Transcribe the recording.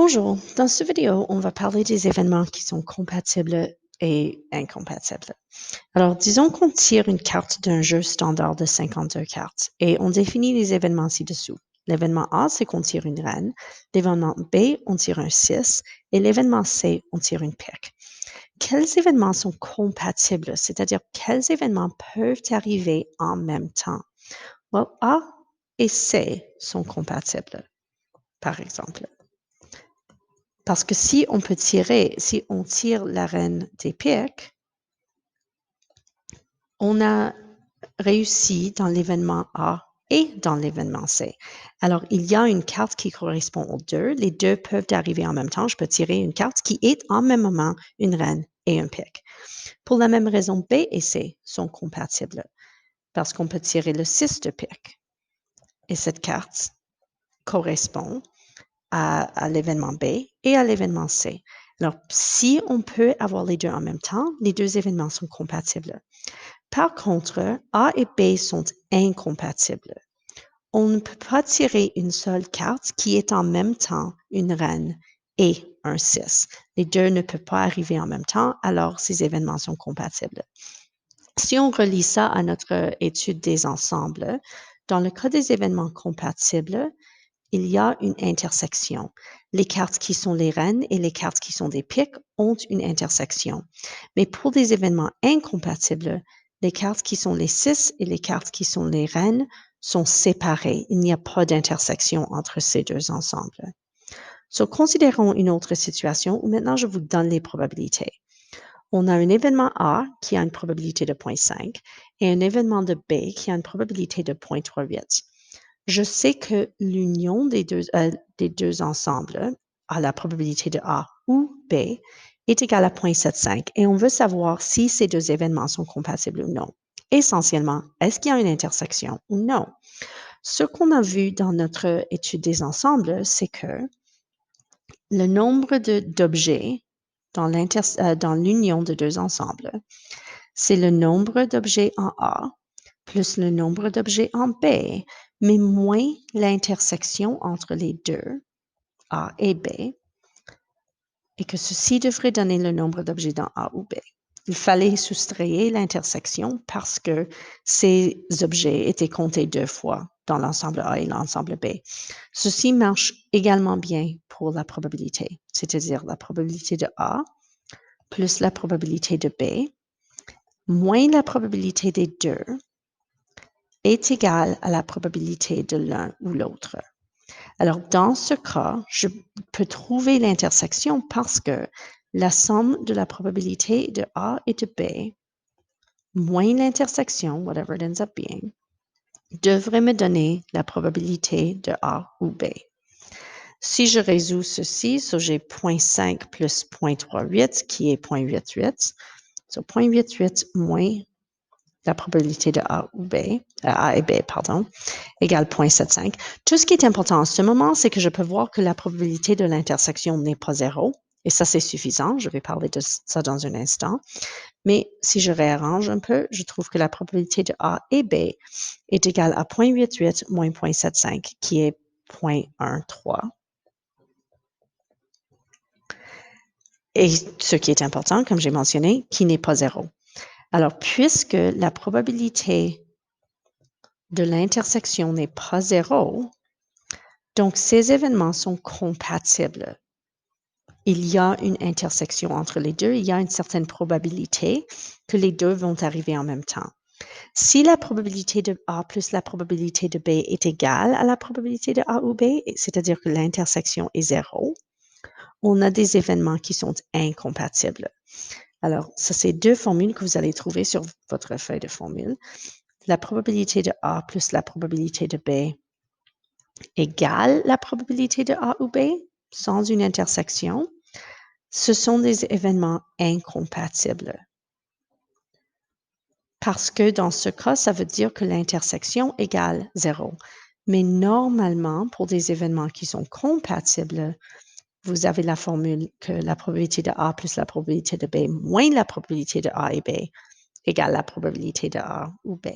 Bonjour, dans cette vidéo, on va parler des événements qui sont compatibles et incompatibles. Alors, disons qu'on tire une carte d'un jeu standard de 52 cartes et on définit les événements ci-dessous. L'événement A, c'est qu'on tire une reine. L'événement B, on tire un 6. Et l'événement C, on tire une pique. Quels événements sont compatibles, c'est-à-dire quels événements peuvent arriver en même temps? Well, A et C sont compatibles, par exemple. Parce que si on tire la reine des piques, on a réussi dans l'événement A et dans l'événement C. Alors, il y a une carte qui correspond aux deux. Les deux peuvent arriver en même temps. Je peux tirer une carte qui est en même moment une reine et un pique. Pour la même raison, B et C sont compatibles parce qu'on peut tirer le 6 de pique. Et cette carte correspond à l'événement B et à l'événement C. Alors, si on peut avoir les deux en même temps, les deux événements sont compatibles. Par contre, A et B sont incompatibles. On ne peut pas tirer une seule carte qui est en même temps une reine et un 6. Les deux ne peuvent pas arriver en même temps, alors ces événements sont compatibles. Si on relie ça à notre étude des ensembles, dans le cas des événements compatibles, il y a une intersection. Les cartes qui sont les reines et les cartes qui sont des piques ont une intersection. Mais pour des événements incompatibles, les cartes qui sont les 6 et les cartes qui sont les reines sont séparées. Il n'y a pas d'intersection entre ces deux ensembles. Considérons une autre situation où maintenant je vous donne les probabilités. On a un événement A qui a une probabilité de 0,5 et un événement de B qui a une probabilité de 0,38. Je sais que l'union des deux ensembles à la probabilité de A ou B est égale à 0,75 et on veut savoir si ces deux événements sont compatibles ou non. Essentiellement, est-ce qu'il y a une intersection ou non? Ce qu'on a vu dans notre étude des ensembles, c'est que le nombre d'objets dans l'union de deux ensembles, c'est le nombre d'objets en A plus le nombre d'objets en B, mais moins l'intersection entre les deux, A et B, et que ceci devrait donner le nombre d'objets dans A ou B. Il fallait soustraire l'intersection parce que ces objets étaient comptés deux fois dans l'ensemble A et l'ensemble B. Ceci marche également bien pour la probabilité, c'est-à-dire la probabilité de A plus la probabilité de B, moins la probabilité des deux, est égale à la probabilité de l'un ou l'autre. Alors, dans ce cas, je peux trouver l'intersection parce que la somme de la probabilité de A et de B, moins l'intersection, whatever it ends up being, devrait me donner la probabilité de A ou B. Si je résous ceci, j'ai 0,5 plus 0,38 qui est 0,88. 0,88 moins la probabilité de A ou B, A et B, pardon, égale 0,75. Tout ce qui est important en ce moment, c'est que je peux voir que la probabilité de l'intersection n'est pas zéro. Et ça, c'est suffisant. Je vais parler de ça dans un instant. Mais si je réarrange un peu, je trouve que la probabilité de A et B est égale à 0,88 moins 0,75, qui est 0,13. Et ce qui est important, comme j'ai mentionné, qui n'est pas zéro. Alors, puisque la probabilité de l'intersection n'est pas zéro, donc ces événements sont compatibles. Il y a une intersection entre les deux, il y a une certaine probabilité que les deux vont arriver en même temps. Si la probabilité de A plus la probabilité de B est égale à la probabilité de A ou B, c'est-à-dire que l'intersection est zéro, on a des événements qui sont incompatibles. Alors, ça, c'est deux formules que vous allez trouver sur votre feuille de formule. La probabilité de A plus la probabilité de B égale la probabilité de A ou B sans une intersection. Ce sont des événements incompatibles. Parce que dans ce cas, ça veut dire que l'intersection égale 0. Mais normalement, pour des événements qui sont compatibles, vous avez la formule que la probabilité de A plus la probabilité de B moins la probabilité de A et B égale la probabilité de A ou B.